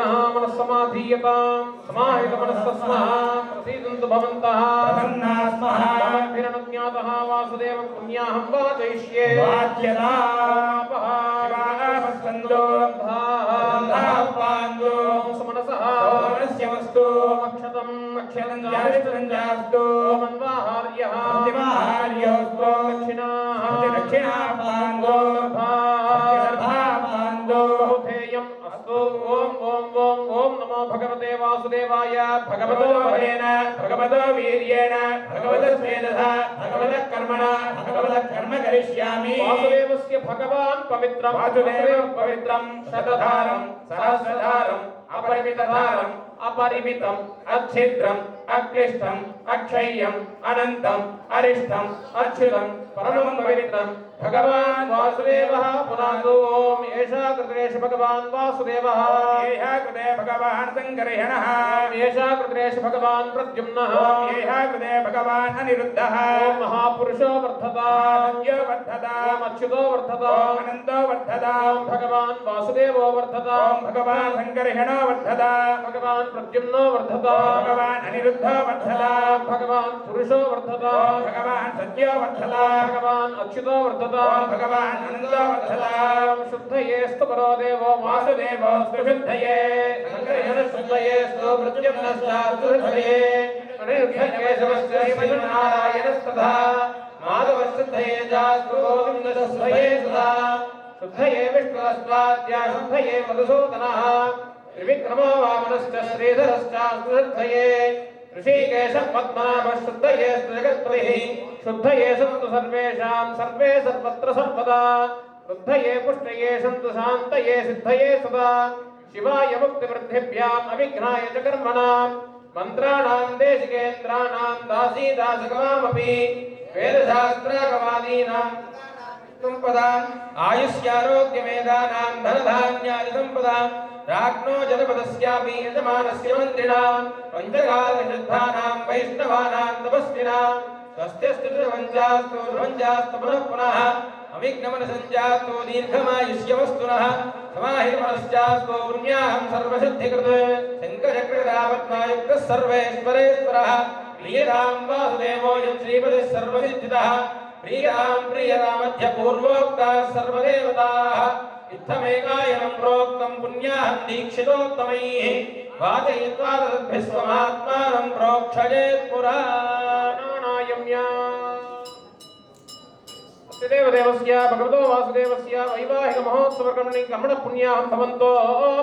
समाहिनः मनस्समाधीयताम् समाहितमनस्तस्मः प्रसीदन्तु भवन्तः प्रसन्नास्मः भवद्भिरनुज्ञातः वासुदेवं पुण्याहं वाचयिष्ये वाच्यतापस्कन्दो पान्दो समनसः मनस्यमस्तु अक्षतम् अक्षतं जास्तु मन्वाहार्यः प्रतिमाहार्योऽस्तु दक्षिणा पान्दो पान्दो बहुधेयम् अस्तु ओम ओम ओम ओम नमो भगवते वासुदेवाय भगवतो बलेन भगवतो वीर्येण भगवतः स्वेदसा भगवतः कर्मणा भगवतः कर्म करिष्यामि वासुदेवस्य भगवान् पवित्रं वासुदेवं पवित्रं शतधारं सहस्रधारं अपरिमितधारं अपरिमितम् अच्छिद्रम् अक्लिष्टम् अक्षय्यम् अनन्तम् अरिष्टम् अच्युतं परमं पवित्रं भगवान् वासुदेवः पुनादो ओम एषा कृतेश भगवान् वासुदेवः एषा कृते भगवान् शङ्करहणः एषा कृतेश भगवान् प्रद्युम्नः एषा कृते भगवान् अनिरुद्धः ओम महापुरुषो वर्धता सद्यो वर्धता ओम अच्युतो वर्धता ओम अनन्तो वर्धता ओम भगवान् वासुदेवो वर्धता ओम भगवान् शङ्करहणो वर्धता भगवान् प्रद्युम्नो वर्धता भगवान् अनिरुद्धो वर्धता भगवान् पुरुषो वर्धता भगवान् सद्यो वर्धता भगवान् अच्युतो वर्धता भगवान् अनन्तो वर्धता शुद्धयेस्तु परो देवो वासुदेवोऽस्तु शुद्धये शुद्धयेस्तु प्रद्युम्नश्चास्तु शुद्धये अनिरुद्धकेशवश्च श्रीमन्नारायणस्तथा माधवशुद्धये चास्तु गोविन्दशुद्धये सदा शुद्धये विष्णुरस्त्वाद्या शुद्धये मधुसूदनः त्रिविक्रमो वामनश्च श्रीधरश्चास्तु शुद्धये ऋषिकेश पद्मनाभः शुद्धये जगत्पतिः शुद्धये सन्तु सर्वेषां सर्वे सर्वत्र सर्वदा शुद्धये पुष्टये सन्तु शान्तये सिद्धये सदा शिवाय मुक्तिवृद्धिभ्याम् अविघ्नाय च कर्मणां मन्त्राणां देशिकेन्द्राणां दासीदासगमामपि वेदशास्त्रागमादीनां सम्पदाम् आयुष्यारोग्यमेधानां धनधान्यादिसम्पदां राज्ञो जनपदस्यापि यजमानस्य मन्त्रिणां पञ्चकालशुद्धानां वैष्णवानां तपस्विनां स्वस्त्यस्तु ध्रुवञ्जास्तु पुनः पुनः अविघ्नमनसञ्जास्तु दीर्घमायुष्यवस्तुनः समाहितमनश्चास्तु पुण्याहं सर्वसिद्धिकृत् शङ्करचक्ररावत्नायुक्तः सर्वेश्वरेश्वरः प्रियतां वासुदेवोऽयं श्रीपतिः सर्वसिद्धितः प्रियतां प्रियतामध्य पूर्वोक्ताः सर्वदेवताः इत्थमेकायनं प्रोक्तं पुण्याहं दीक्षितोत्तमैः वाचयित्वा तद्भिः स्वमात्मानं प्रोक्षयेत् पुराणानायम्या देवदेवस्य भगवतो वासुदेवस्य वैवाहिक महोत्सवकर्मणि कर्मण पुण्याहं भवन्तो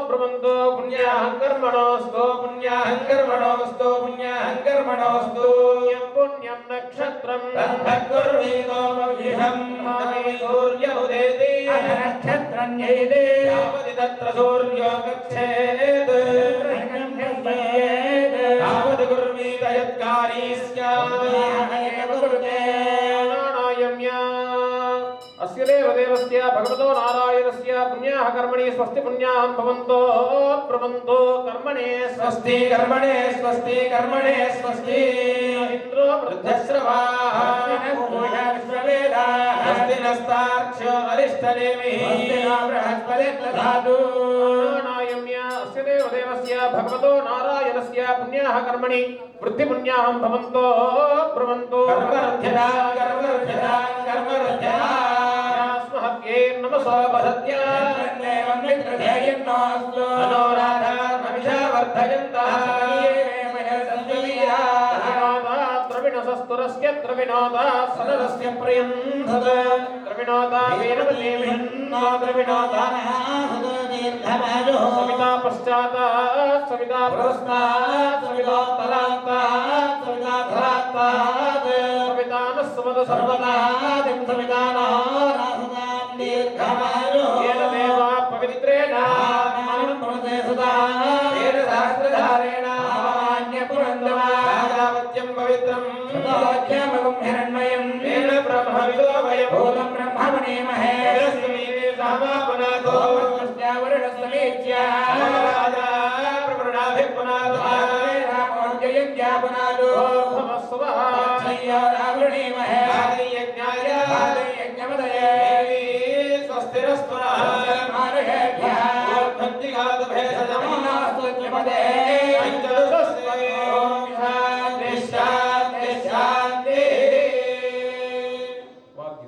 ब्रुवन्तो पुण्याहं कर्मणोऽस्तु पुण्याहं कर्मणोऽस्तु पुण्याहं कर्मणोऽस्तु पुण्यं नक्षत्रं तद्धकुर्वीतो विहं सूर्य उदेति नक्षत्रं यैदे यावति तत्र सूर्यो गच्छेत् यावत् कुर्वीत यत्कारी स्यात् अस्य देवदेवस्य भगवतो नारायणस्य पुण्याः कर्मणि स्वस्ति पुण्याहं भवन्तो ब्रुवन्तो कर्मणे स्वस्ति कर्मणे स्वस्ति कर्मणे स्वस्ति इन्द्रो वृद्धश्रवाः स्वस्ति नस्तार्क्ष्यो अरिष्टनेमिः बृहस्पतिर्दधातु नारायण्य अस्य देवदेवस्य भगवतो नारायणस्य पुण्याः कर्मणि वृद्धिपुण्याहं भवन्तो ब्रुवन्तो कर्मरध्यता कर्मरध्यता कर्मरध्यता स्महत्ये नमसो वदत्या तन्नेवं विक्रधेयन्नोऽस्तु अनोराधार्मविषा वर्धयन्तः द्रविणसस्तुरस्य द्रविणोदा सदरस्य प्रियन्धत द्रविणोदा वीरवल्लीभिन्नो द्रविणोदानः सविता पश्चात् सविता पुरस्तात् सवितोत्तरान्तात् सविता धरान्तात् सवितानः सुमद सर्वदादिं सवितानः रासदां दीर्घमायुः येन देवा पवित्रेण मानवते सदा येन सहस्रधारेण मान्यपुरन्दवा राजावत्यं पवित्रं सदाख्यामगं हिरण्मयं येन ब्रह्मविदो वयभूतं ब्रह्ममणीमहे यस्मीते सहमापनातो वरुणस्तमीत्या राजा प्रवृणाभिपुनातो रामोर्जयज्ञापुनातो भवस्वः छय्यो रावृणीमहे आदियज्ञाय आदियज्ञमदये स्वस्तिरस्तुनः मार्गेभ्यः भक्तिघातभेषजमः पंचपदे पंचदशस्पदे ओम शांति शांति शांति वाक्य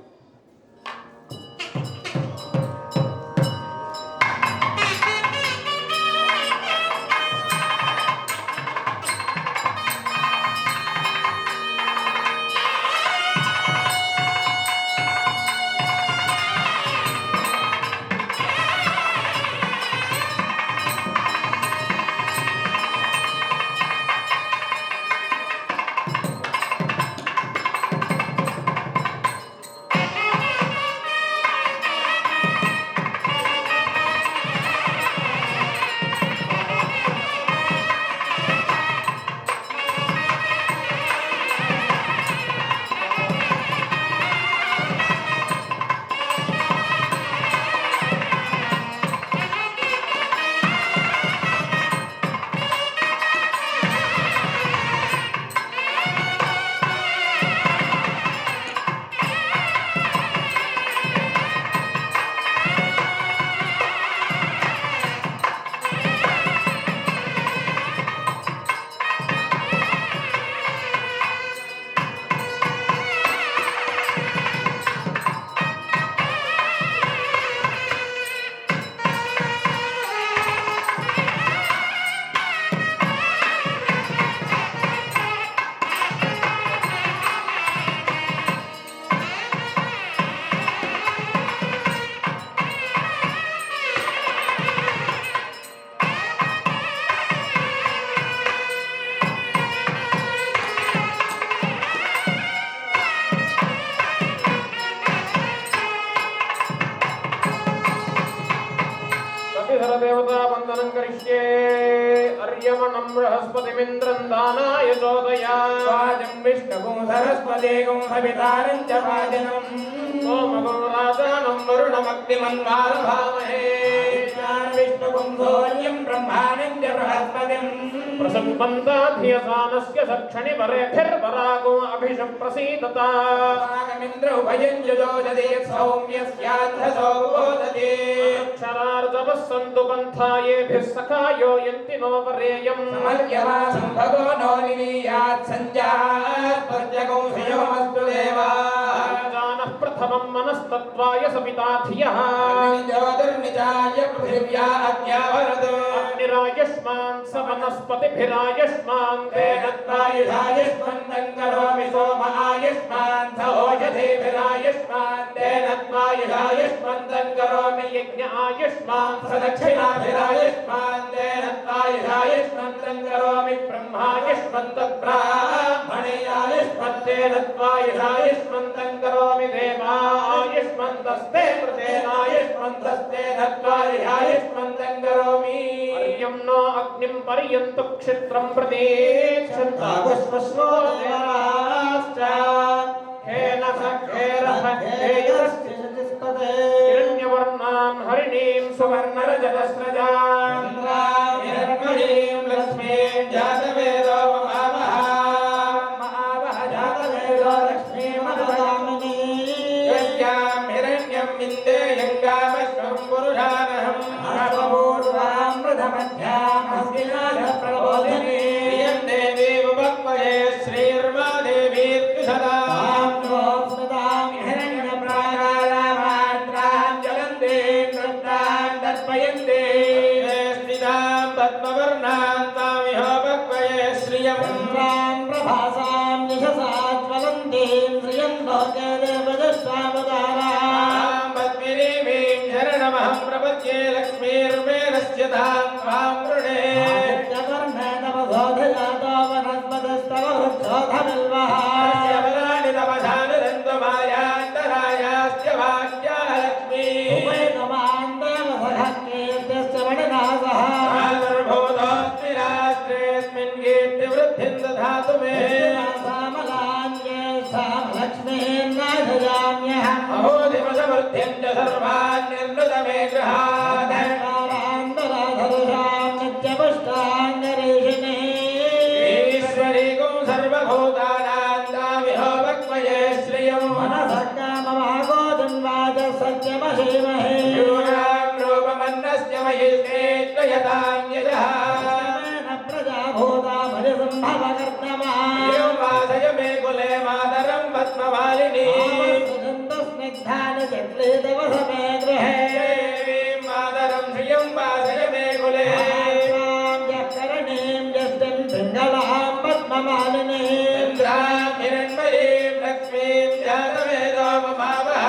देवता वंदनं करिष्ये अर्यमणं बृहस्पतिमिन्द्रं दानाय चोदयामि वाजं विष्णुगुं सरस्वतीगुं सवितारं च वाजनं सोमगुं राजानं वरुणमग्निमन्वारभामहे विष्णुगुं सूर्यं ब्रह्माणं च बृहस्पतिं प्रसन्पन्ताधियसानस्य सक्षणिवरेभिर्वरागो अभिषप्रसीदता वागमिन्द्र उभयं जुजोषधि सौम्यस्यान्धसो बोधति अक्षरार्जवः सन्तु पन्थायेभिः सखायो यन्ति नो वरेयम् समर्यवासं भगो नो निनीयात् सञ्जात् पर्जगौ धियोमस्तु देवा जानः प्रथमं मनस्तत्त्वाय सपिता धियः ज्योतिर्निजाय पृथिव्या अद्यावरद अग्निरायुष्मान् स वनस्पतिभिरायुष्मान् तेनत्वायुषायुष्मन्तं करोमि सोम आयुष्मान् स ओषधीभिरायुष्मान् तेनत्वायुषायुष्मन्तं करोमि यज्ञ आयुष्मान् स दक्षिणाभिरायुष्मान् तेनत्वायुषायुष्मन्तं करोमि ब्रह्मायुष्मन्तप्राह्मणेयायुष्मत्तेनत्वायुषायुष्मन्तं करोमि देवायुष्मन्तस्ते प्रतेनायुष्मन्तस्ते नत्वायुषायुष्मन्तं करोमि अर्यं नो अग्निं पर्यन्तु क्षित्रं प्रतीक्षन्तागुष्मश्वोदेवाश्च हेन सखेरथ हिरण्यवर्णान् हरिणीं सुवर्णरजतस्रजान् हिरण्मयीं लक्ष्मीं जातवेदो महावः जातवेदो लक्ष्मीमदामिनी यस्यां हिरण्यं विन्देयं गामश्वं पुरुषानहम् अपूर्वां मृधमध्यां हस्तिनाथप्रबोधिनी प्रियं देवी उपक्वये श्रीर्मा देवीर्विशदां स्मृतां हिरण्यप्राकारामात्रां ज्वलन्तीं नृत्तां तर्पयन्ते स्थितां पद्मवर्णां तामिहोपक्वये श्रियं प्रभासां यशसा ज्वलन्तीं श्रियं लोके देवदशावतारां पद्मिनीं शरणमहं प्रपद्ये लक्ष्मीर्मेरस्य तां त्वां वृणे वर्णेनवधोधयातो वनस्पतस्तव वृक्षोधबिल्वः वराणि तपधानदन्तमायान्तरायास्य वाक्या लक्ष्मी उपैतमान्देवसहकीर्तिश्च वणिनासः आविर्भूतोऽस्मि राष्ट्रेऽस्मिन् कीर्तिवृद्धिं दधातु मे सामलान्ये सामलक्ष्मीं नाशयाम्यहम् अहोधिमसमृद्धिं च सर्वान् निर्णुत मे गृहात् कारान्तराधरुषां नित्यपुष्टाङ्गरीषिणे ईश्वरीगुं सर्वभूतानां तामिहोपक्वये श्रियं मनसः काममागोदिं वाचः सत्यमशीमहे यूनां रूपमन्नस्य मयि श्रेष्ठयतां यजः भवकर्तमा एवं वासय मे कुले मातरं पद्मवालिनी स्निग्धानि चक्ले तव समे गृहे देवीं मातरं श्रियं वासय मे कुले जकरणीं जष्टिं पिङ्गलां पद्ममालिनी इन्द्रां हिरण्मयीं लक्ष्मीं जातवेदो ममावः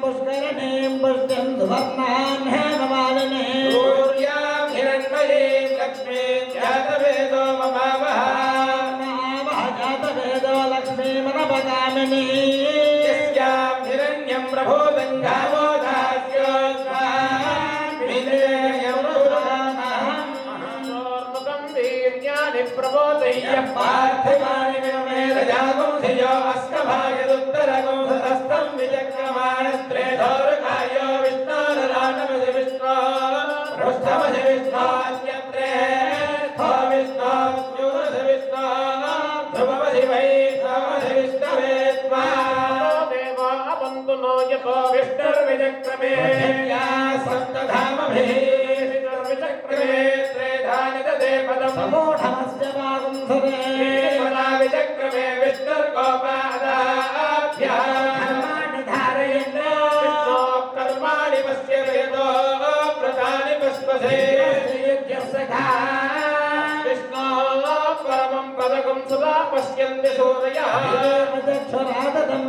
पुष्करणीं पुष्टिं सुवर्णां हेममालिनी सूर्यां हिरण्मयीं लक्ष्मीं जातवेदो ममावः जातवेदो लक्ष्मीमनपगामिनी यस्यां हिरण्यं प्रभोदं गावो प्रबोधय्यः पार्थिवानि मेरजागुं धियो अस्कभायदुत्तरगुं सतस्तं विचक्रमाणस्त्रेधोरकायो विष्णोरराटमसि विष्णो पृष्ठमसि विष्णोऽस्यत्रे स्थो विष्णोऽस्यूरसि विष्णो ध्रुवमसि वैष्णवमसि विष्णवे त्वा देवा अवन्तु नो यतो विष्णुर्विचक्रमे या सप्तधामभिः विचक्रमे त्रेधानि ददे पदम् समूढमस्य वागुंसरे विचक्रमे विष्णुर्गोपादाभ्याम् धारयन् विष्णो कर्माणि पश्य वेदो व्रतानि पश्पसे विष्णो परमं पदकं सदा पश्यन्ति सूरयः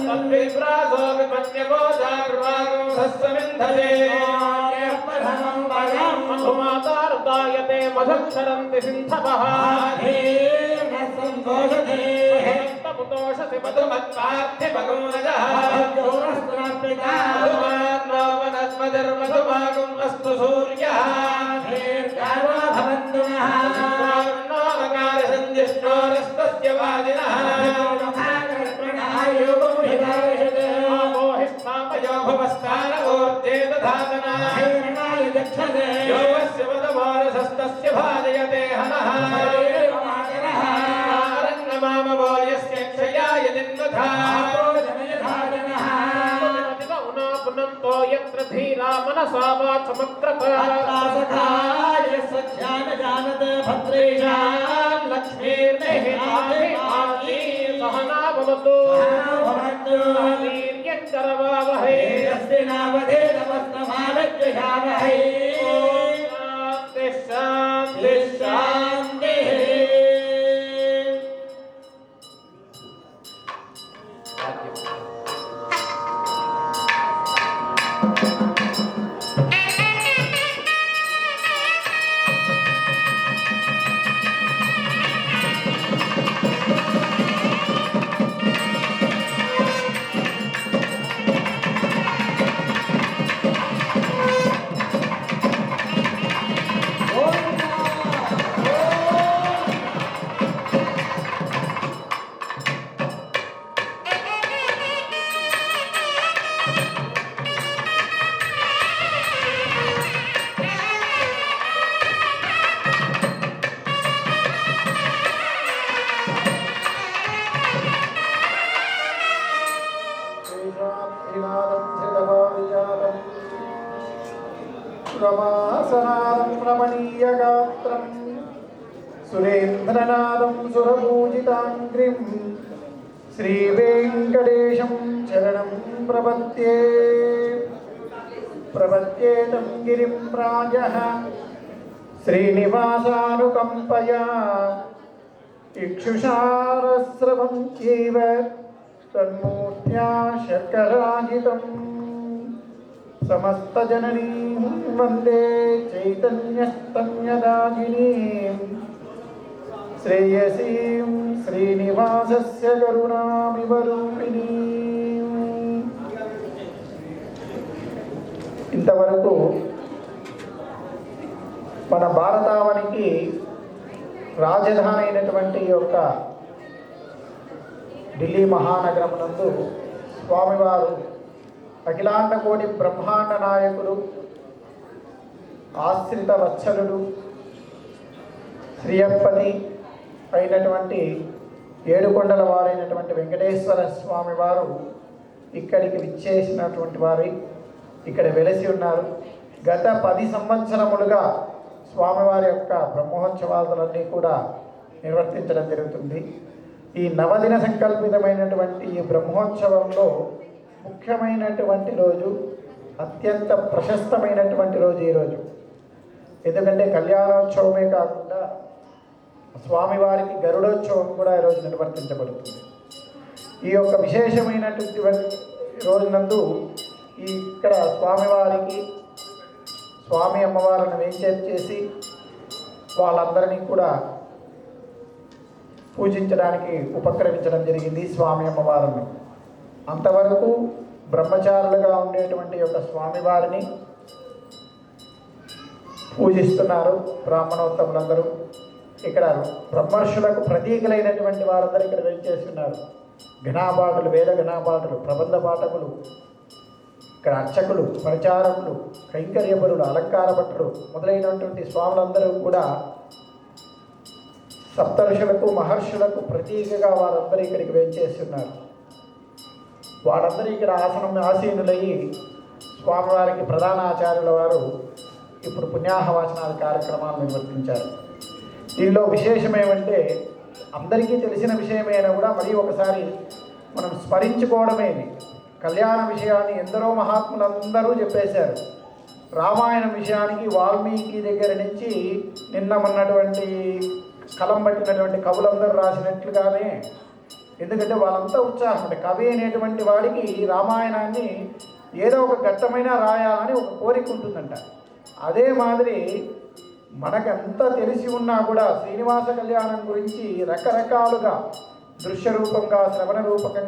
तद्विप्रासो विपन्यको जागृवागं सस्समिन्धते मधुमातारुदायते मधुक्षरन्ति सिन्धवः तमुतोषसि मधुमत्पार्थिवगुणजः मधुमाग्नोवनस्मधर्मधुमागुम् अस्तु सूर्यः सञ्जिष्णोरस्तस्य वादिनः यो भवस्तानवोर्जे दधातना यो वस्य वदमानसस्तस्य भाजयते हनः रङ्गमामवो यस्य क्षयाय निन्वथा पुनन्तो यत्र धीरा मनसा वाचमक्रता जानते भद्रेशां लक्ष्मीर्देहि सहना भवतु वीर्यङ्करवावहै नावधे नमस्तमालज्जयावहै शान्ति शान्ति రమాసనాదం రమణీయగాత్రం సురేంద్రనాదం సురపూజితాంగ్రిం శ్రీవేంకటేశం శరణం ప్రపద్యే ప్రపద్యేతం గిరిం రాజః శ్రీనివాసానుకంపయా ఇక్షుషారస్రవం చైవ తన్మూర్త్యా శర్కరాజితం సమస్తజననీం వందే చైతన్యస్తన్యదాగినీం శ్రేయసీం శ్రీనివాసస్య కరుణామివ రూపిణీం. ఇంతవరకు మన భారతావనికి రాజధాని అయినటువంటి యొక్క ఢిల్లీ మహానగరమునందు స్వామివారు అఖిలాండ కోటి బ్రహ్మాండ నాయకుడు, ఆశ్రిత వత్సలుడు, శ్రీయప్పతి అయినటువంటి ఏడుకొండల వారైనటువంటి వెంకటేశ్వర స్వామి వారు ఇక్కడికి విచ్చేసినటువంటి వారి ఇక్కడ వెలసి ఉన్నారు. గత 10 సంవత్సరములుగా స్వామివారి యొక్క బ్రహ్మోత్సవాలన్నీ కూడా నిర్వర్తించడం జరుగుతుంది. ఈ నవదిన సంకల్పితమైనటువంటి ఈ బ్రహ్మోత్సవంలో ముఖ్యమైనటువంటి రోజు, అత్యంత ప్రశస్తమైనటువంటి రోజు ఈరోజు. ఎందుకంటే కళ్యాణోత్సవమే కాకుండా స్వామివారికి గరుడోత్సవం కూడా ఈరోజు నిర్వర్తించబడుతుంది. ఈ యొక్క విశేషమైనటువంటి రోజునందు ఇక్కడ స్వామివారికి స్వామి అమ్మవారిని వేంచేపు చేసి వాళ్ళందరినీ కూడా పూజించడానికి ఉపక్రమించడం జరిగింది స్వామి అమ్మవారిని. అంతవరకు బ్రహ్మచారులుగా ఉండేటువంటి యొక్క స్వామివారిని పూజిస్తున్నారు బ్రాహ్మణోత్తములందరూ. ఇక్కడ బ్రహ్మర్షులకు ప్రతీకలైనటువంటి వారందరూ ఇక్కడ వేంచేస్తున్నారు. ఘనాపాఠులు, వేద ఘనాపాఠులు, ప్రబంధ పాఠకులు, ఇక్కడ అర్చకులు, పరిచారకులు, కైంకర్యపరులు, అలంకార భట్టులు మొదలైనటువంటి స్వాములందరూ కూడా సప్తఋషులకు, మహర్షులకు ప్రతీకగా వారందరూ ఇక్కడికి వేంచేస్తున్నారు. వారందరూ ఇక్కడ ఆసీనులయ్యి స్వామివారికి ప్రధాన ఆచార్యుల వారు ఇప్పుడు పుణ్యాహవాచనాల కార్యక్రమాలు నిర్వర్తించారు. దీనిలో విశేషం ఏమంటే, అందరికీ తెలిసిన విషయమైనా కూడా మరి ఒకసారి మనం స్మరించుకోవడమే. కళ్యాణ విషయాన్ని ఎందరో మహాత్ములందరూ చెప్పేశారు. రామాయణం విషయానికి వాల్మీకి దగ్గర నుంచి నిన్న ఉన్నటువంటి కలం పట్టినటువంటి కవులందరూ రాసినట్లుగానే, ఎందుకంటే వాళ్ళంతా ఉత్సాహం అంటే కవి అనేటువంటి వాడికి రామాయణాన్ని ఏదో ఒక ఘట్టమైనా రాయాలని ఒక కోరిక ఉంటుందంట. అదే మాదిరి మనకంతా తెలిసి ఉన్నా కూడా శ్రీనివాస కళ్యాణం గురించి రకరకాలుగా దృశ్య రూపంగా, శ్రవణ రూపకంగా